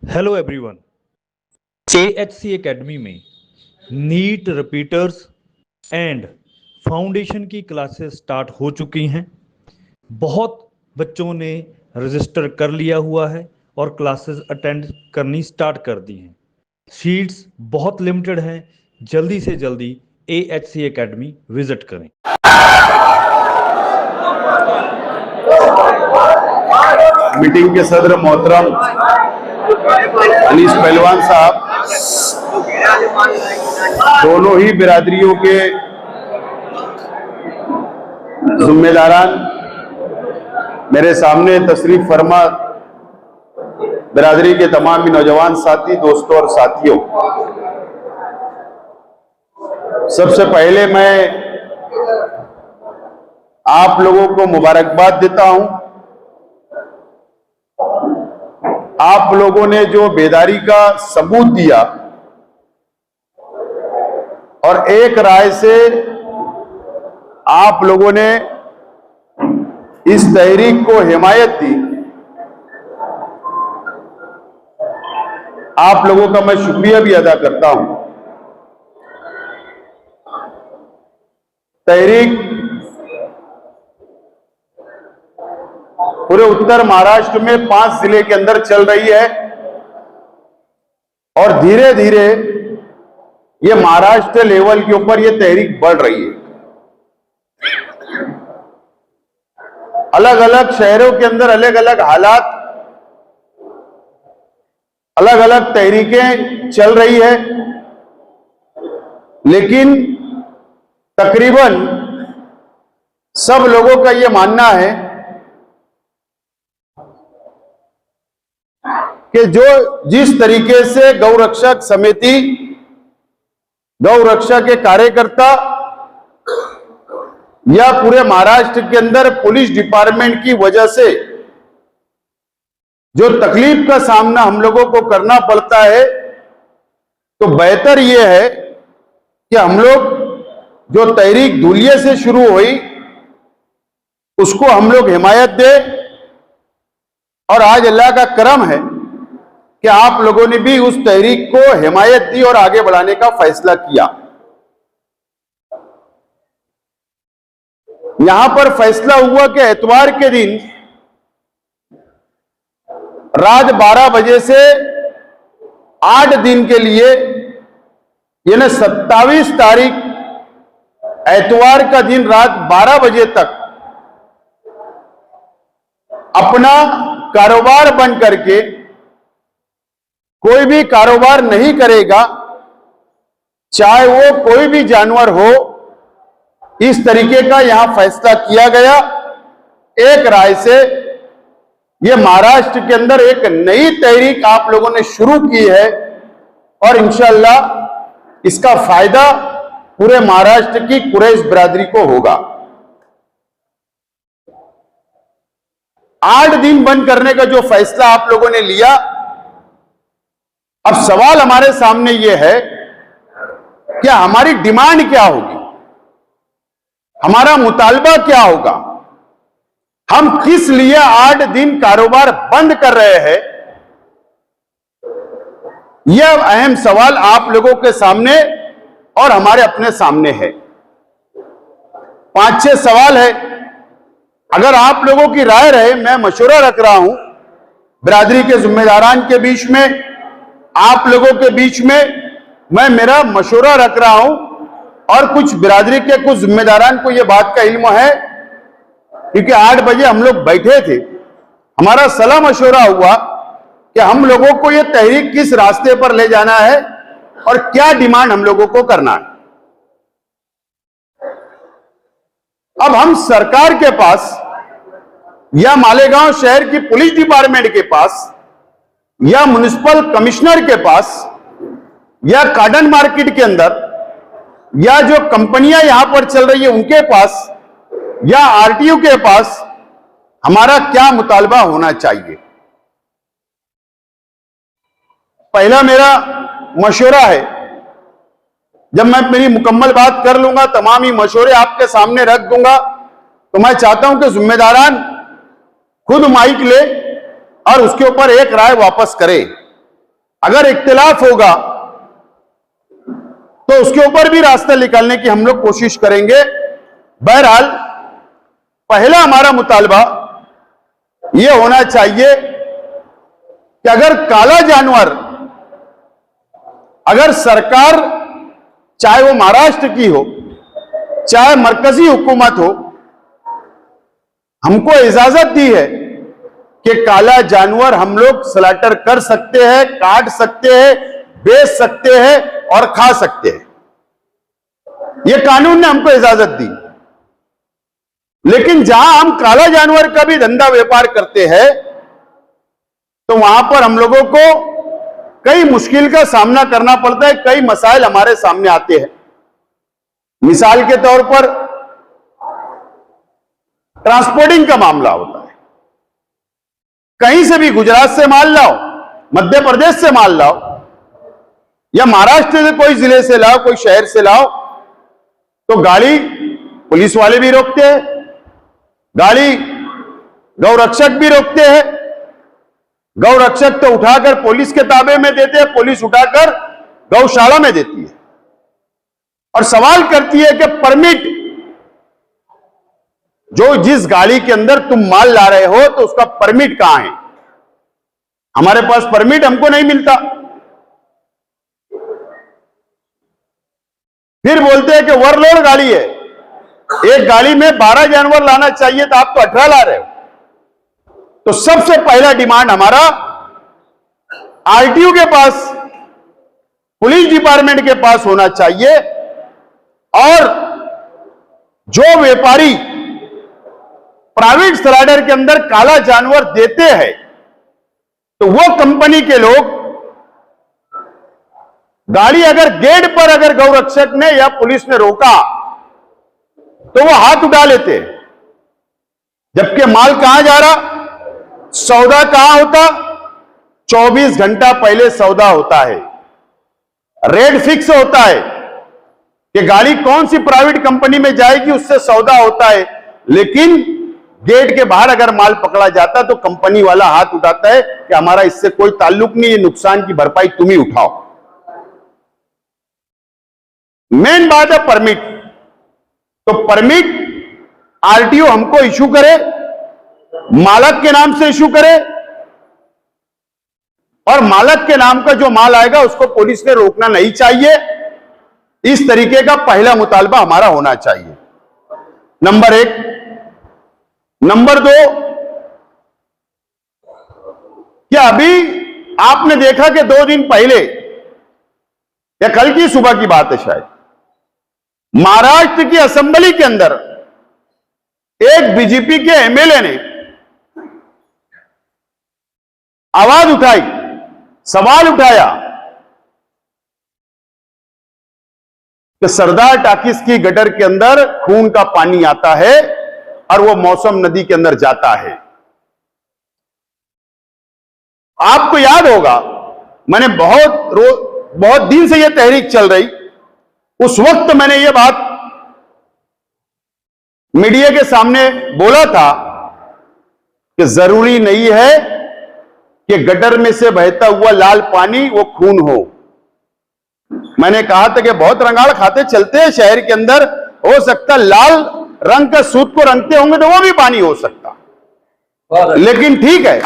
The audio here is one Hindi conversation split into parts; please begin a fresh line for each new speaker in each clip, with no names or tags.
Hello everyone. AHC एकेडमी में नीट रिपीटर्स एंड फाउंडेशन की क्लासेस स्टार्ट हो चुकी हैं। बहुत बच्चों ने रजिस्टर कर लिया हुआ है और क्लासेस अटेंड करनी स्टार्ट कर दी हैं। सीट्स बहुत लिमिटेड हैं। जल्दी से जल्दी AHC एकेडमी विजिट करें।
मीटिंग के सदर मोहतरम अनीस पहलवान साहब, दोनों ही बिरादरियों के जिम्मेदारान, मेरे सामने तशरीफ फरमा बिरादरी के तमाम नौजवान साथी, दोस्तों और साथियों, सबसे पहले मैं आप लोगों को मुबारकबाद देता हूं। आप लोगों ने जो बेदारी का सबूत दिया और एक राय से आप लोगों ने इस तहरीक को हिमायत दी, आप लोगों का मैं शुक्रिया भी अदा करता हूं। तहरीक पूरे उत्तर महाराष्ट्र में 5 जिले के अंदर चल रही है और धीरे धीरे ये महाराष्ट्र लेवल के ऊपर ये तहरीक बढ़ रही है। अलग अलग शहरों के अंदर अलग अलग हालात, अलग अलग तहरीकें चल रही है, लेकिन तकरीबन सब लोगों का यह मानना है कि जिस तरीके से गौरक्षक समिति, गौरक्षा के कार्यकर्ता या पूरे महाराष्ट्र के अंदर पुलिस डिपार्टमेंट की वजह से जो तकलीफ का सामना हम लोगों को करना पड़ता है, तो बेहतर यह है कि हम लोग जो तहरीक धूलिये से शुरू हुई उसको हम लोग हिमायत दें। और आज अल्लाह का करम है कि आप लोगों ने भी उस तहरीक को हिमायत दी और आगे बढ़ाने का फैसला किया। यहां पर फैसला हुआ कि एतवार के दिन रात 12 बजे से 8 दिन के लिए, यानी 27 तारीख एतवार का दिन रात 12 बजे तक अपना कारोबार बंद करके कोई भी कारोबार नहीं करेगा, चाहे वो कोई भी जानवर हो। इस तरीके का यहां फैसला किया गया एक राय से। ये महाराष्ट्र के अंदर एक नई तहरीक आप लोगों ने शुरू की है और इंशाअल्लाह इसका फायदा पूरे महाराष्ट्र की कुरैश बिरादरी को होगा। 8 दिन बंद करने का जो फैसला आप लोगों ने लिया, अब सवाल हमारे सामने यह है कि हमारी डिमांड क्या होगी, हमारा मुतालबा क्या होगा, हम किस लिए 8 दिन कारोबार बंद कर रहे हैं। यह अहम सवाल आप लोगों के सामने और हमारे अपने सामने है। 5-6 सवाल है। अगर आप लोगों की राय रहे, मैं मशवरा रख रहा हूं बिरादरी के जिम्मेदारान के बीच में, आप लोगों के बीच में मैं मेरा मशवरा रख रहा हूं और कुछ बिरादरी के कुछ जिम्मेदारान को यह बात का इल्म है, क्योंकि 8 बजे हम लोग बैठे थे, हमारा सलाह मशवरा हुआ कि हम लोगों को यह तहरीक किस रास्ते पर ले जाना है और क्या डिमांड हम लोगों को करना है। अब हम सरकार के पास या मालेगांव शहर की पुलिस डिपार्टमेंट के पास या म्युनिसिपल कमिश्नर के पास या कॉटन मार्केट के अंदर या जो कंपनियां यहां पर चल रही है उनके पास या आरटीओ के पास हमारा क्या मुतालबा होना चाहिए। पहला मेरा मशवरा है, जब मैं मेरी मुकम्मल बात कर लूंगा, तमाम ही मशवरे आपके सामने रख दूंगा, तो मैं चाहता हूं कि जिम्मेदारान खुद माइक ले और उसके ऊपर एक राय वापस करे। अगर इख्तिलाफ होगा तो उसके ऊपर भी रास्ता निकालने की हम लोग कोशिश करेंगे। बहरहाल पहला हमारा मुतालबा यह होना चाहिए कि अगर काला जानवर, अगर सरकार चाहे वो महाराष्ट्र की हो चाहे मरकजी हुकूमत हो, हमको इजाजत दी है कि काला जानवर हम लोग स्लॉटर कर सकते हैं, काट सकते हैं, बेच सकते हैं और खा सकते हैं, यह कानून ने हमको इजाजत दी। लेकिन जहां हम काला जानवर का भी धंधा व्यापार करते हैं तो वहां पर हम लोगों को कई मुश्किल का सामना करना पड़ता है, कई मसाइल हमारे सामने आते हैं। मिसाल के तौर पर ट्रांसपोर्टिंग का मामला होता है। कहीं से भी गुजरात से माल लाओ, मध्य प्रदेश से माल लाओ या महाराष्ट्र से कोई जिले से लाओ, कोई शहर से लाओ, तो गाड़ी पुलिस वाले भी रोकते हैं, गाड़ी गौरक्षक भी रोकते हैं। गौरक्षक तो उठाकर पुलिस के ताबे में देते हैं, पुलिस उठाकर गौशाला में देती है और सवाल करती है कि परमिट, जो जिस गाड़ी के अंदर तुम माल ला रहे हो तो उसका परमिट कहां है? हमारे पास परमिट हमको नहीं मिलता। फिर बोलते हैं कि ओवरलोड गाड़ी है, एक गाड़ी में 12 जानवर लाना चाहिए तो आप तो 18 ला रहे हो। तो सबसे पहला डिमांड हमारा आरटीओ के पास, पुलिस डिपार्टमेंट के पास होना चाहिए और जो व्यापारी प्राइवेट स्लॉटर के अंदर काला जानवर देते हैं तो वो कंपनी के लोग गाड़ी अगर गेट पर अगर गौरक्षक ने या पुलिस ने रोका तो वो हाथ उठा लेते, जबकि माल कहां जा रहा, सौदा कहां होता, 24 घंटा पहले सौदा होता है, रेट फिक्स होता है कि गाड़ी कौन सी प्राइवेट कंपनी में जाएगी, उससे सौदा होता है। लेकिन गेट के बाहर अगर माल पकड़ा जाता तो कंपनी वाला हाथ उठाता है कि हमारा इससे कोई ताल्लुक नहीं, ये नुकसान की भरपाई तुम ही उठाओ। मेन बात है परमिट। तो परमिट आरटीओ हमको इशू करे, मालक के नाम से इशू करे और मालक के नाम का जो माल आएगा उसको पुलिस ने रोकना नहीं चाहिए। इस तरीके का पहला मुतालबा हमारा होना चाहिए, नंबर 1। नंबर 2, क्या अभी आपने देखा कि 2 दिन पहले या कल की सुबह की बात है शायद, महाराष्ट्र की असेंबली के अंदर एक बीजेपी के एमएलए ने आवाज उठाई, सवाल उठाया कि सरदार टाकिस की गटर के अंदर खून का पानी आता है और वो मौसम नदी के अंदर जाता है। आपको याद होगा, मैंने बहुत दिन से यह तहरीक चल रही, उस वक्त मैंने यह बात मीडिया के सामने बोला था कि जरूरी नहीं है कि गटर में से बहता हुआ लाल पानी वो खून हो। मैंने कहा था कि बहुत रंगाड़ खाते चलते हैं शहर के अंदर, हो सकता लाल रंग का सूत को रंगते होंगे तो वो भी पानी हो सकता, लेकिन ठीक है,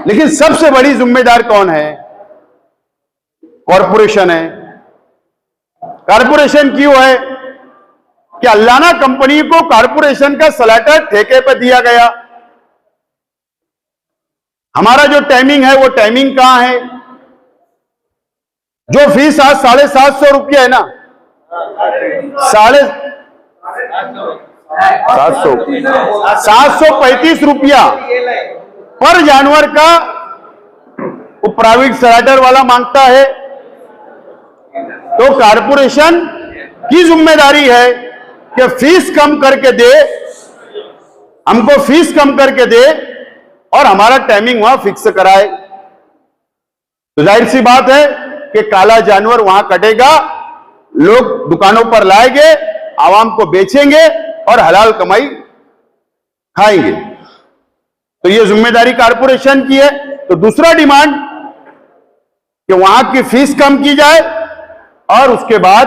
लेकिन सबसे बड़ी जिम्मेदार कौन है? कॉरपोरेशन है। कॉरपोरेशन क्यों है कि अल्लाना कंपनी को कॉरपोरेशन का स्लॉटर ठेके पर दिया गया। हमारा जो टाइमिंग है वो टाइमिंग कहां है? जो फीस आज 750 रुपया है ना, 735 रुपया पर जानवर का वो प्राइवेट स्लॉटर वाला मांगता है। तो कॉरपोरेशन की जिम्मेदारी है कि फीस कम करके दे, हमको फीस कम करके दे और हमारा टाइमिंग वहां फिक्स कराए। तो जाहिर सी बात है कि काला जानवर वहां कटेगा, लोग दुकानों पर लाएंगे, आवाम को बेचेंगे और हलाल कमाई खाएंगे। तो ये जिम्मेदारी कारपोरेशन की है। तो दूसरा डिमांड कि वहां की फीस कम की जाए और उसके बाद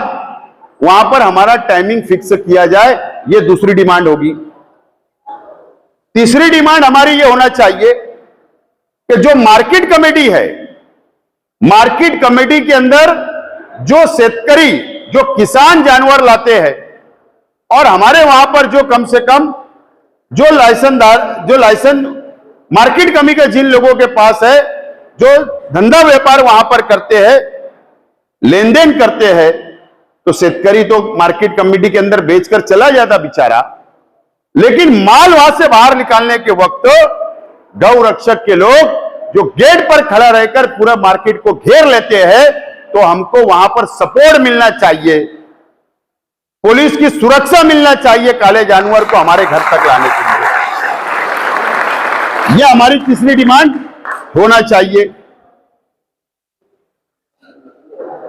वहां पर हमारा टाइमिंग फिक्स किया जाए, ये दूसरी डिमांड होगी। तीसरी डिमांड हमारी ये होना चाहिए कि जो मार्केट कमेटी है, मार्केट कमेटी के अंदर जो शेतकरी, जो किसान जानवर लाते हैं और हमारे वहां पर जो कम से कम जो लाइसेंस मार्केट कमेटी के जिन लोगों के पास है, जो धंधा व्यापार वहां पर करते हैं, लेन देन करते हैं, तो शेतकरी तो मार्केट कमेटी के अंदर बेचकर चला जाता बेचारा, लेकिन माल वहां से बाहर निकालने के वक्त गौ रक्षक के लोग जो गेट पर खड़ा रहकर पूरा मार्केट को घेर लेते हैं, तो हमको वहां पर सपोर्ट मिलना चाहिए, पुलिस की सुरक्षा मिलना चाहिए काले जानवर को हमारे घर तक लाने के लिए। यह हमारी तीसरी डिमांड होना चाहिए।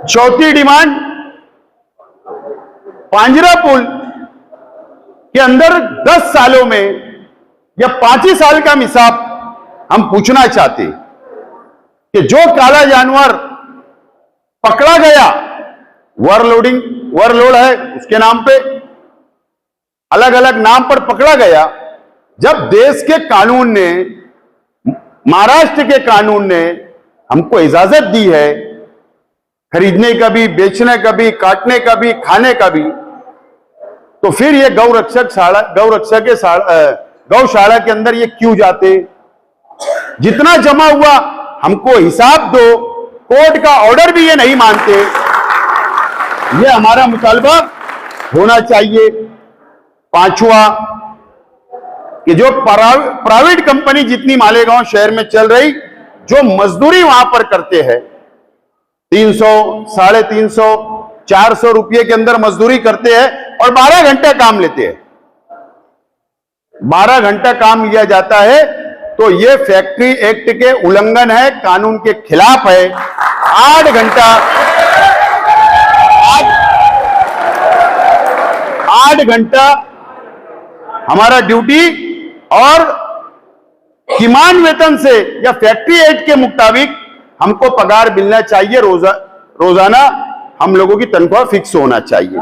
चौथी डिमांड, पांजरा पुल के अंदर 10 सालों में या 5 ही साल का हिसाब हम पूछना चाहते कि जो काला जानवर पकड़ा गया, वरलोड है उसके नाम पे, अलग अलग नाम पर पकड़ा गया, जब देश के कानून ने, महाराष्ट्र के कानून ने हमको इजाजत दी है खरीदने का भी, बेचने का भी, काटने का भी, खाने का भी, तो फिर ये गौशाला के अंदर ये क्यों जाते? जितना जमा हुआ हमको हिसाब दो, कोर्ट का ऑर्डर भी ये नहीं मानते। ये हमारा मुतालबा होना चाहिए। पांचवा कि जो प्राइवेट कंपनी जितनी मालेगांव शहर में चल रही, जो मजदूरी वहां पर करते हैं, 300, 350, 400 रुपये के अंदर मजदूरी करते हैं और 12 घंटे काम लेते हैं, 12 घंटा काम लिया जाता है, तो ये फैक्ट्री एक्ट के उल्लंघन है, कानून के खिलाफ है। 8 घंटा हमारा ड्यूटी और किमान वेतन से या फैक्ट्री एक्ट के मुताबिक हमको पगार मिलना चाहिए। रोजाना हम लोगों की तनख्वाह फिक्स होना चाहिए।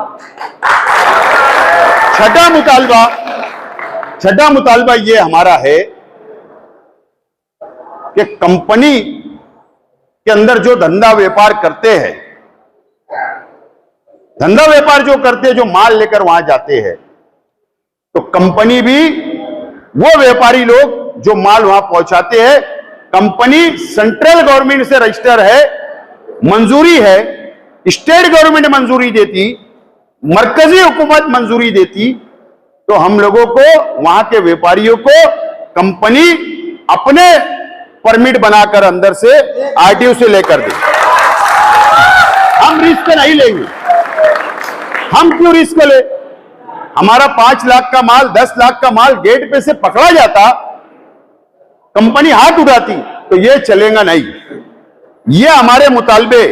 छठा मुतालबा ये हमारा है कि कंपनी के अंदर जो धंधा व्यापार करते हैं, धंधा व्यापार जो करते हैं, जो माल लेकर वहां जाते हैं, तो कंपनी भी, वो व्यापारी लोग जो माल वहां पहुंचाते हैं, कंपनी सेंट्रल गवर्नमेंट से रजिस्टर है, मंजूरी है, स्टेट गवर्नमेंट मंजूरी देती, मरकजी हुकूमत मंजूरी देती, तो हम लोगों को, वहां के व्यापारियों को कंपनी अपने परमिट बनाकर अंदर से आरटीओ से लेकर दे। हम रिस्क नहीं लेंगे। हम क्यों रिस्क ले? हमारा 5 लाख का माल, 10 लाख का माल गेट पे से पकड़ा जाता, कंपनी हाथ उठाती, तो ये चलेगा नहीं। ये हमारे मुतालबे,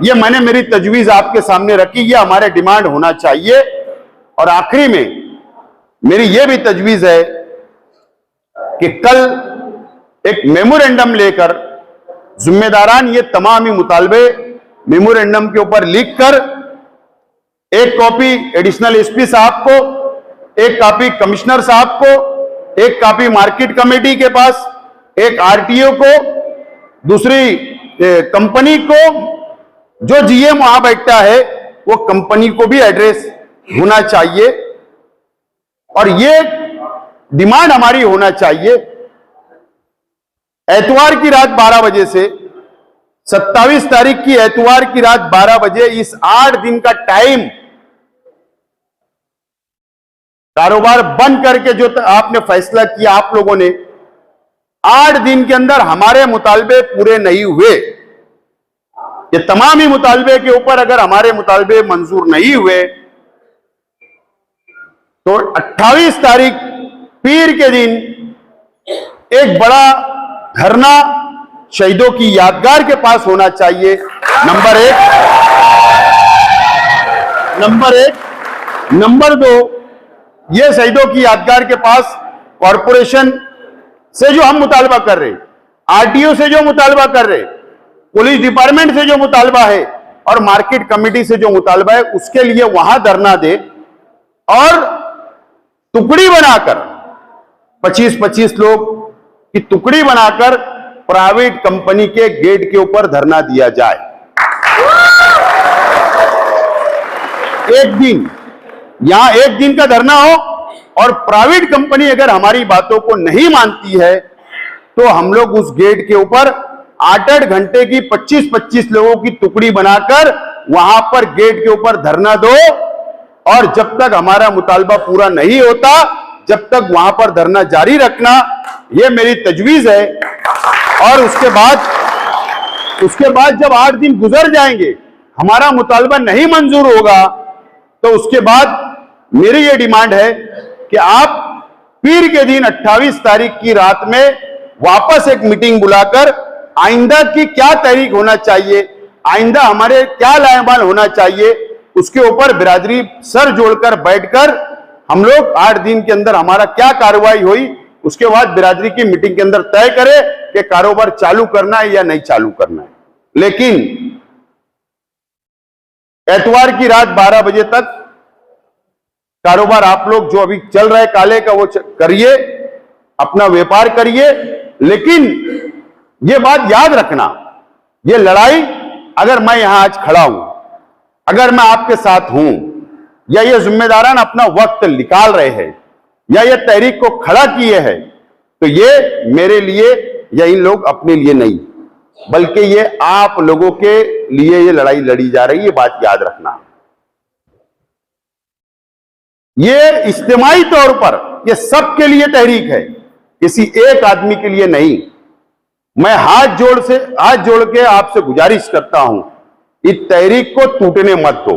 ये मैंने मेरी तजवीज आपके सामने रखी, ये हमारे डिमांड होना चाहिए। और आखिरी में मेरी ये भी तजवीज है कि कल एक मेमोरेंडम लेकर जिम्मेदारान ये तमाम ही मुतालबे मेमोरेंडम के ऊपर लिख कर एक कॉपी एडिशनल एसपी साहब को, एक कॉपी कमिश्नर साहब को, एक कॉपी मार्केट कमेटी के पास, एक आरटीओ को, दूसरी कंपनी को, जो जीएम वहां बैठता है वो कंपनी को भी एड्रेस होना चाहिए। और ये डिमांड हमारी होना चाहिए, एतवार की रात 12 बजे से 27 तारीख की एतवार की रात 12 बजे, इस 8 दिन का टाइम कारोबार बंद करके जो आपने फैसला किया, आप लोगों ने 8 दिन के अंदर हमारे मुतालबे पूरे नहीं हुए, ये तमाम ही मुतालबे के ऊपर अगर हमारे मुतालबे मंजूर नहीं हुए, तो 28 तारीख पीर के दिन एक बड़ा धरना शहीदों की यादगार के पास होना चाहिए। नंबर एक। नंबर 2, ये शहीदों की यादगार के पास कॉरपोरेशन से जो हम मुतालबा कर रहे, आरटीओ से जो मुतालबा कर रहे, पुलिस डिपार्टमेंट से जो मुतालबा है और मार्केट कमेटी से जो मुतालबा है, उसके लिए वहां धरना दे और टुकड़ी बनाकर 25-25 लोग की टुकड़ी बनाकर प्राइवेट कंपनी के गेट के ऊपर धरना दिया जाए। एक दिन, यहां एक दिन का धरना हो और प्राइवेट कंपनी अगर हमारी बातों को नहीं मानती है तो हम लोग उस गेट के ऊपर 8-8 घंटे की 25-25 लोगों की टुकड़ी बनाकर वहां पर गेट के ऊपर धरना दो और जब तक हमारा मुतालबा पूरा नहीं होता जब तक वहां पर धरना जारी रखना, यह मेरी तजवीज है। और उसके बाद जब 8 दिन गुजर जाएंगे, हमारा मुतालबा नहीं मंजूर होगा, तो उसके बाद मेरी यह डिमांड है कि आप पीर के दिन 28 तारीख की रात में वापस एक मीटिंग बुलाकर आइंदा की क्या तहरीक होना चाहिए, आइंदा हमारे क्या लाएबाल होना चाहिए, उसके ऊपर बिरादरी सर जोड़कर बैठकर हम लोग 8 दिन के अंदर हमारा क्या कार्रवाई हुई, उसके बाद बिरादरी की मीटिंग के अंदर तय करें कि कारोबार चालू करना है या नहीं चालू करना है। लेकिन एतवार की रात 12 बजे तक कारोबार आप लोग जो अभी चल रहा है काले का वो करिए, अपना व्यापार करिए, लेकिन ये बात याद रखना, ये लड़ाई अगर मैं यहां आज खड़ा हूं, अगर मैं आपके साथ हूं या ये जिम्मेदारान अपना वक्त निकाल रहे हैं या ये तहरीक को खड़ा किए हैं, तो ये मेरे लिए या इन लोग अपने लिए नहीं, बल्कि ये आप लोगों के लिए ये लड़ाई लड़ी जा रही है। ये बात याद रखना, ये इज्तिमाई तौर पर ये सबके लिए तहरीक है, किसी एक आदमी के लिए नहीं। मैं हाथ जोड़ के आपसे गुजारिश करता हूं, इस तहरीक को टूटने मत दो,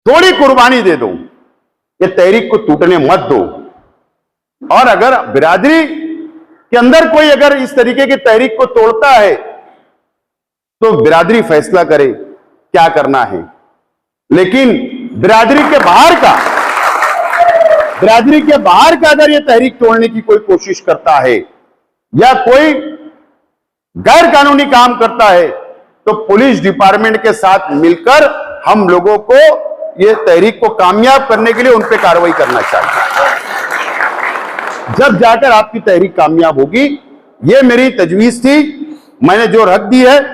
थोड़ी कुर्बानी दे दो, ये तहरीक को टूटने मत दो। और अगर बिरादरी के अंदर कोई अगर इस तरीके की तहरीक को तोड़ता है तो बिरादरी फैसला करे क्या करना है। लेकिन बिरादरी के बाहर का अगर ये तहरीक तोड़ने की कोई कोशिश करता है या कोई गैर कानूनी काम करता है तो पुलिस डिपार्टमेंट के साथ मिलकर हम लोगों को ये तहरीक को कामयाब करने के लिए उन पे कार्रवाई करना चाहिए। जब जाकर आपकी तहरीक कामयाब होगी, ये मेरी तजवीज थी, मैंने जो रख दी है